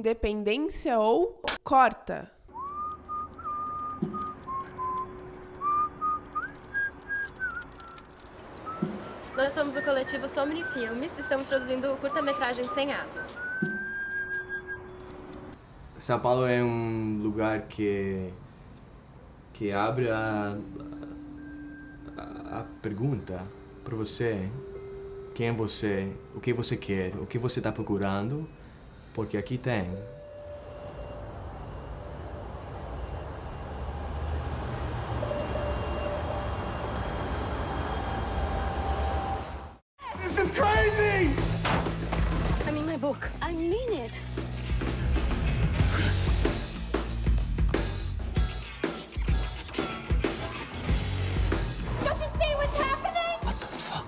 independência ou corta? Nós somos o coletivo Somni Filmes, estamos produzindo o curta-metragem Sem Asas. São Paulo é um lugar que abre a pergunta para você: quem é você, o que você quer, o que você está procurando, porque aqui tem. This is crazy! I mean my book. I mean it. Don't you see what's happening? What the fuck?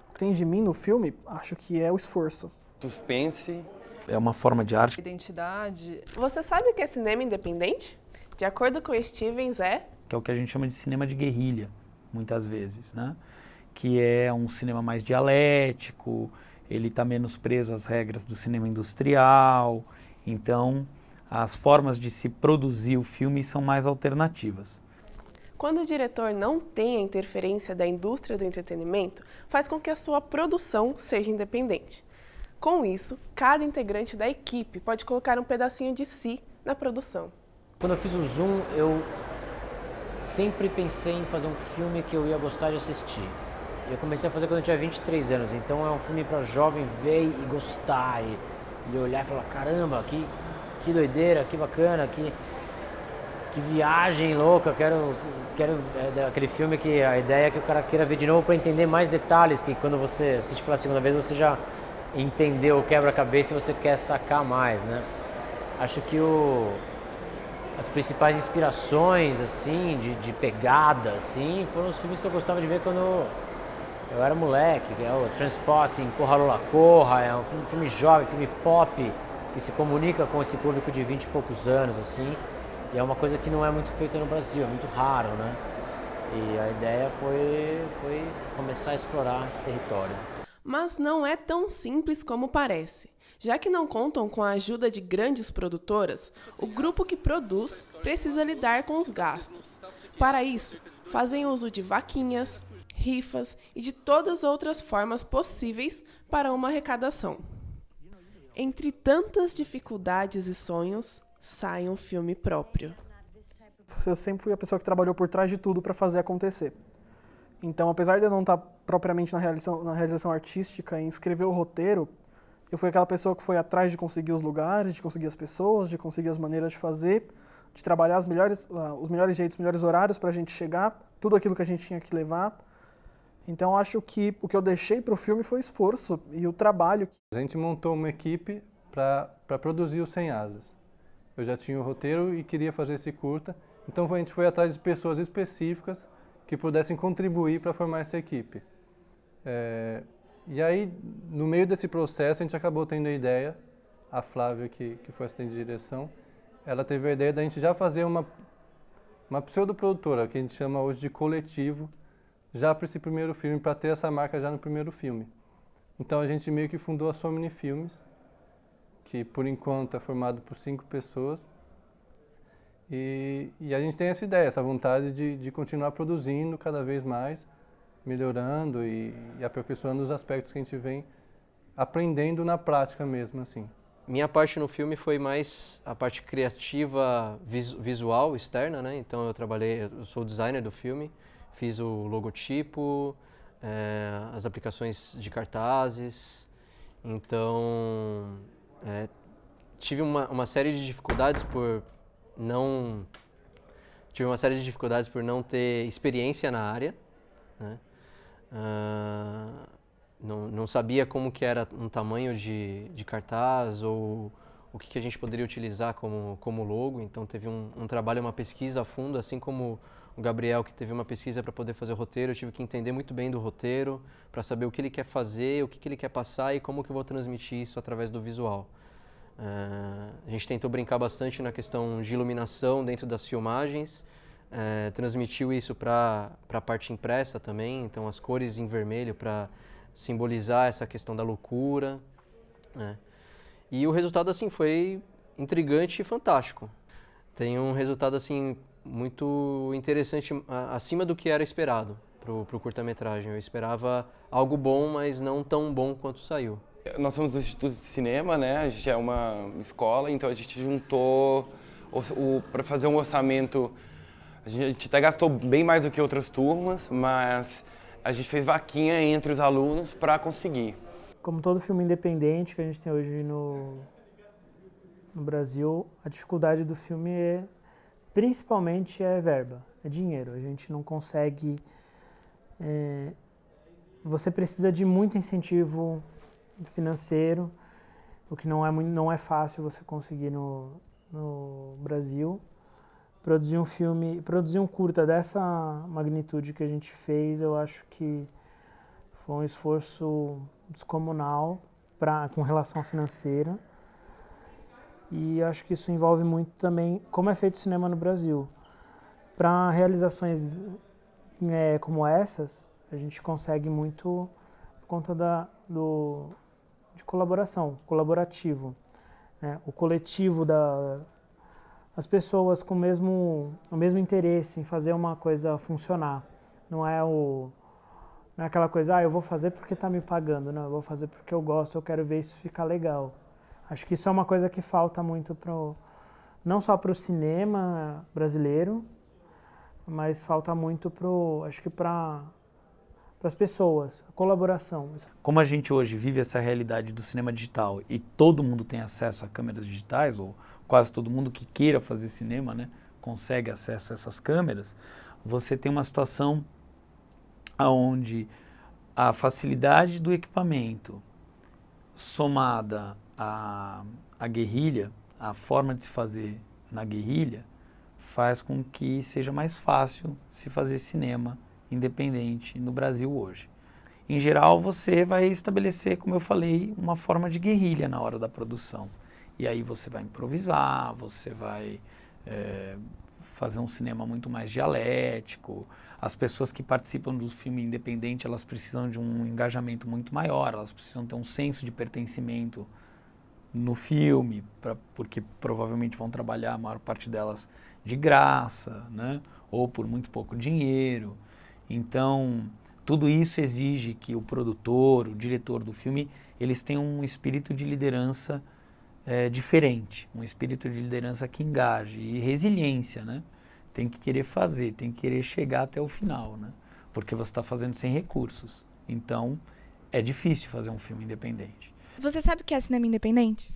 O que tem de mim no filme, acho que é o esforço. Suspense. É uma forma de arte. Identidade. Você sabe o que é cinema independente? De acordo com Stevens, Que é o que a gente chama de cinema de guerrilha, muitas vezes, né? Que é um cinema mais dialético, ele está menos preso às regras do cinema industrial, então as formas de se produzir o filme são mais alternativas. Quando o diretor não tem a interferência da indústria do entretenimento, faz com que a sua produção seja independente. Com isso, cada integrante da equipe pode colocar um pedacinho de si na produção. Quando eu fiz o Zoom, eu sempre pensei em fazer um filme que eu ia gostar de assistir. Eu comecei a fazer quando eu tinha 23 anos, então é um filme para jovem ver e gostar, e olhar e falar: caramba, que doideira, que bacana, que viagem louca, quero aquele filme que a ideia é que o cara queira ver de novo para entender mais detalhes, que quando você assiste pela segunda vez você já entendeu o quebra-cabeça e você quer sacar mais, né? Acho que as principais inspirações, assim, de pegada, assim, foram os filmes que eu gostava de ver quando eu era moleque, que é o Transporting, Corra Lola Corra, é um filme jovem, filme pop, que se comunica com esse público de 20 e poucos anos, assim, e é uma coisa que não é muito feita no Brasil, é muito raro, né? E a ideia foi começar a explorar esse território. Mas não é tão simples como parece. Já que não contam com a ajuda de grandes produtoras, o grupo que produz precisa lidar com os gastos. Para isso, fazem uso de vaquinhas, rifas e de todas as outras formas possíveis para uma arrecadação. Entre tantas dificuldades e sonhos, sai um filme próprio. Eu sempre fui a pessoa que trabalhou por trás de tudo para fazer acontecer. Então, apesar de eu não estar propriamente na realização artística, em escrever o roteiro, eu fui aquela pessoa que foi atrás de conseguir os lugares, de conseguir as pessoas, de conseguir as maneiras de fazer, de trabalhar os melhores jeitos, os melhores horários para a gente chegar, tudo aquilo que a gente tinha que levar. Então, acho que o que eu deixei para o filme foi o esforço e o trabalho. A gente montou uma equipe para produzir o Sem Asas. Eu já tinha o roteiro e queria fazer esse curta, então a gente foi atrás de pessoas específicas que pudessem contribuir para formar essa equipe. E aí, no meio desse processo, a gente acabou tendo a ideia, a Flávia, que foi assistente de direção, ela teve a ideia da gente já fazer uma pseudoprodutora, que a gente chama hoje de coletivo, já para esse primeiro filme, para ter essa marca já no primeiro filme. Então a gente meio que fundou a Somni Filmes, que por enquanto é formado por 5 pessoas, e a gente tem essa ideia, essa vontade de continuar produzindo cada vez mais, melhorando e aperfeiçoando os aspectos que a gente vem aprendendo na prática mesmo, assim. Minha parte no filme foi mais a parte criativa, visual, externa, né? Então eu sou o designer do filme, fiz o logotipo, as aplicações de cartazes, então tive uma série de dificuldades por não ter experiência na área, né? Não sabia como que era um tamanho de cartaz ou o que a gente poderia utilizar como logo, então teve um trabalho, uma pesquisa a fundo, assim como o Gabriel, que teve uma pesquisa para poder fazer o roteiro. Eu tive que entender muito bem do roteiro para saber o que ele quer fazer, o que ele quer passar e como que eu vou transmitir isso através do visual. A gente tentou brincar bastante na questão de iluminação dentro das filmagens, transmitiu isso para a parte impressa também, então as cores em vermelho para simbolizar essa questão da loucura, né? E o resultado, assim, foi intrigante e fantástico. Tem um resultado, assim, muito interessante, acima do que era esperado pro curta-metragem. Eu esperava algo bom, mas não tão bom quanto saiu. Nós somos do Instituto de Cinema, né? A gente é uma escola, então a gente juntou para fazer um orçamento. A gente até gastou bem mais do que outras turmas, mas a gente fez vaquinha entre os alunos para conseguir. Como todo filme independente que a gente tem hoje no Brasil, a dificuldade do filme principalmente é verba, é dinheiro. A gente não consegue... você precisa de muito incentivo financeiro, o que não é fácil você conseguir no Brasil. Produzir um curta dessa magnitude que a gente fez, eu acho que foi um esforço descomunal com relação financeira. E acho que isso envolve muito também como é feito o cinema no Brasil. Para realizações como essas, a gente consegue muito por conta de colaborativo. Né? O coletivo as pessoas com o mesmo interesse em fazer uma coisa funcionar. Não é aquela coisa, eu vou fazer porque está me pagando, não, eu vou fazer porque eu gosto, eu quero ver isso ficar legal. Acho que isso é uma coisa que falta muito não só para o cinema brasileiro, mas falta muito acho que para as pessoas, a colaboração. Como a gente hoje vive essa realidade do cinema digital e todo mundo tem acesso a câmeras digitais, ou quase todo mundo que queira fazer cinema, né, consegue acesso a essas câmeras, você tem uma situação onde a facilidade do equipamento somada à guerrilha, a forma de se fazer na guerrilha, faz com que seja mais fácil se fazer cinema independente no Brasil hoje. Em geral, você vai estabelecer, como eu falei, uma forma de guerrilha na hora da produção. E aí você vai improvisar, você vai fazer um cinema muito mais dialético. As pessoas que participam do filme independente, elas precisam de um engajamento muito maior, elas precisam ter um senso de pertencimento no filme, porque provavelmente vão trabalhar a maior parte delas de graça, né? Ou por muito pouco dinheiro. Então, tudo isso exige que o produtor, o diretor do filme, eles tenham um espírito de liderança diferente, um espírito de liderança que engaje e resiliência, né? Tem que querer fazer, tem que querer chegar até o final, né? Porque você está fazendo sem recursos. Então, é difícil fazer um filme independente. Você sabe o que é cinema independente?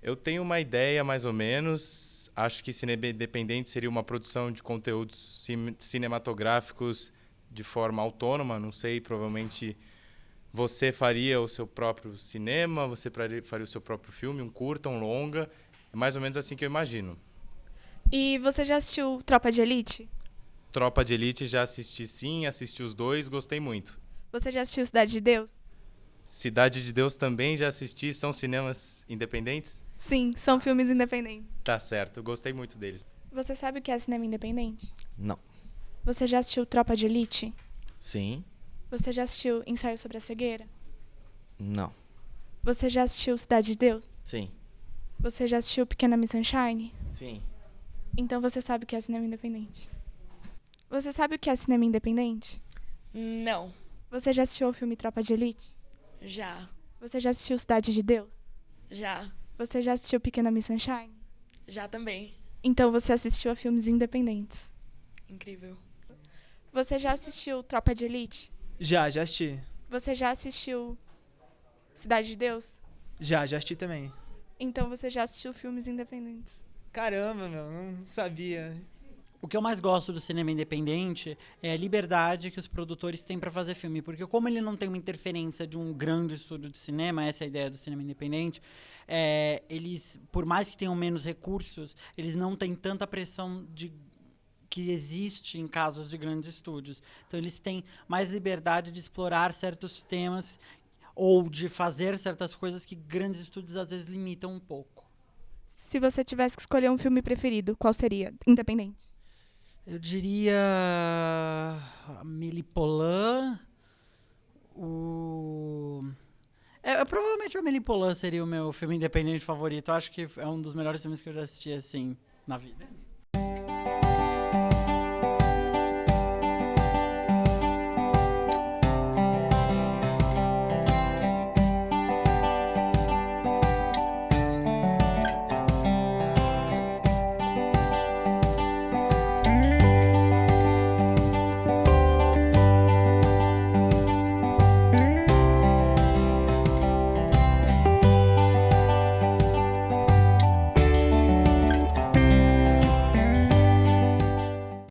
Eu tenho uma ideia, mais ou menos. Acho que cinema independente seria uma produção de conteúdos cinematográficos de forma autônoma. Não sei, provavelmente você faria o seu próprio cinema, você faria o seu próprio filme, um curta, um longa. É mais ou menos assim que eu imagino. E você já assistiu Tropa de Elite? Tropa de Elite já assisti, sim, assisti os dois, gostei muito. Você já assistiu Cidade de Deus? Cidade de Deus também já assisti, são cinemas independentes? Sim, são filmes independentes. Tá certo, gostei muito deles. Você sabe o que é cinema independente? Não. Você já assistiu Tropa de Elite? Sim. Você já assistiu Ensaio sobre a Cegueira? Não. Você já assistiu Cidade de Deus? Sim. Você já assistiu Pequena Miss Sunshine? Sim. Então você sabe o que é cinema independente. Você sabe o que é cinema independente? Não. Você já assistiu o filme Tropa de Elite? Já. Você já assistiu Cidade de Deus? Já. Você já assistiu Pequena Miss Sunshine? Já também. Então você assistiu a filmes independentes. Incrível. Você já assistiu Tropa de Elite? Já assisti. Você já assistiu Cidade de Deus? Já assisti também. Então você já assistiu filmes independentes. Caramba, meu, não sabia. O que eu mais gosto do cinema independente é a liberdade que os produtores têm para fazer filme, porque como ele não tem uma interferência de um grande estúdio de cinema, essa é a ideia do cinema independente, eles, por mais que tenham menos recursos, eles não têm tanta pressão que existe em casos de grandes estúdios. Então eles têm mais liberdade de explorar certos temas ou de fazer certas coisas que grandes estúdios às vezes limitam um pouco. Se você tivesse que escolher um filme preferido, qual seria? Independente. Eu diria Amélie Poulain, o provavelmente o Amélie Poulain seria o meu filme independente favorito. Eu acho que é um dos melhores filmes que eu já assisti, assim, na vida.